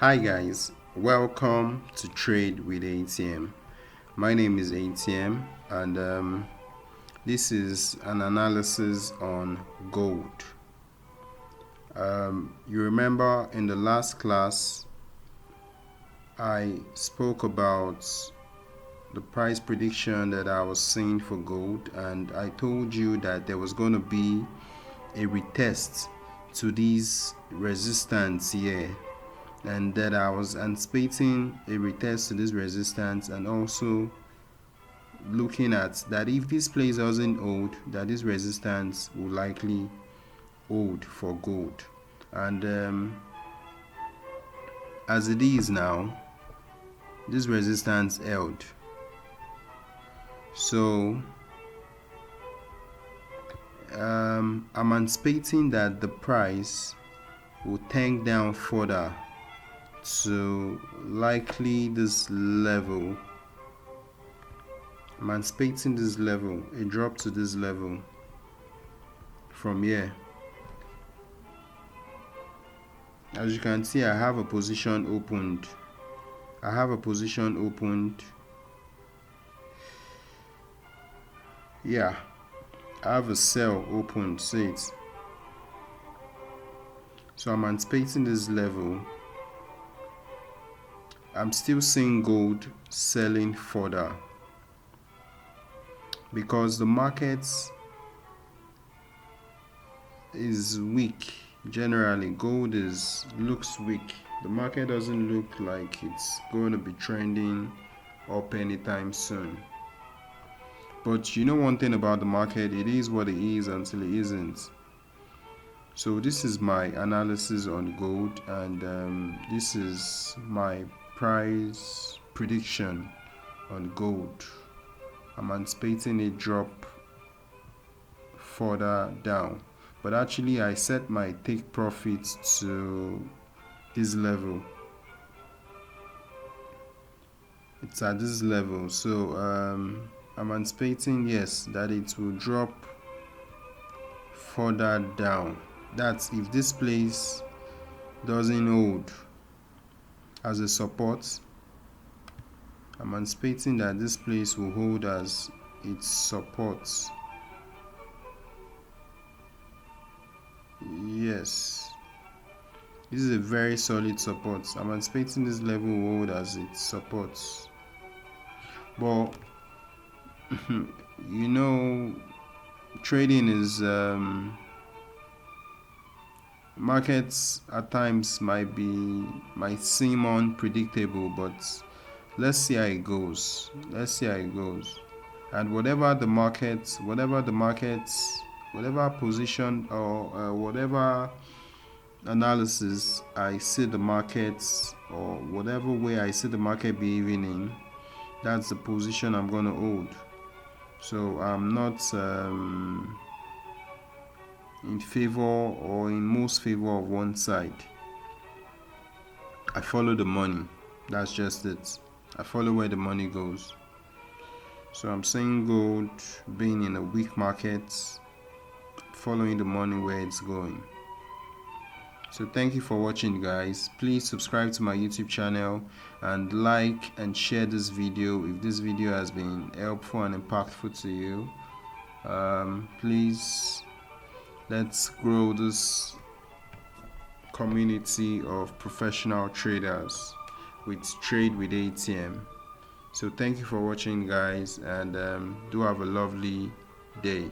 Hi guys, welcome to Trade with ATM. My name is ATM and this is an analysis on gold. You remember in the last class I spoke about the price prediction that I was seeing for gold, and I told you that there was going to be a retest to these resistance here, and that I was anticipating a retest to this resistance, and also looking at that if this place doesn't hold, that this resistance will likely hold for gold. And as it is now, this resistance held. So I'm anticipating that the price will tank down further to likely this level. I'm anticipating this level, a drop to this level from here. As you can see, I have a position opened. Yeah, I have a sell opened, see it. So I'm anticipating this level. I'm still seeing gold selling further because the market is weak. Generally, gold looks weak. The market doesn't look like it's going to be trending up anytime soon. But you know one thing about the market, it is what it is until it isn't. So this is my analysis on gold, and this is my price prediction on gold. I'm anticipating a drop further down, but actually I set my take profits to this level. It's at this level, so I'm anticipating, yes, that it will drop further down. That's if this place doesn't hold as a support. I'm anticipating that this place will hold as its support. Yes, this is a very solid support. I'm anticipating this level will hold as its support. But you know, trading is markets at times might seem unpredictable, but let's see how it goes. And whatever position or whatever analysis I see the markets, or whatever way I see the market behaving in, that's the position I'm going to hold. So I'm not in favor or in most favor of one side. I follow the money. That's just it. I follow where the money goes. So I'm saying gold being in a weak market, following the money where it's going. So thank you for watching, guys. Please subscribe to my YouTube channel and like and share this video if this video has been helpful and impactful to you. Please, let's grow this community of professional traders with Trade with ATM. So thank you for watching, guys, and do have a lovely day.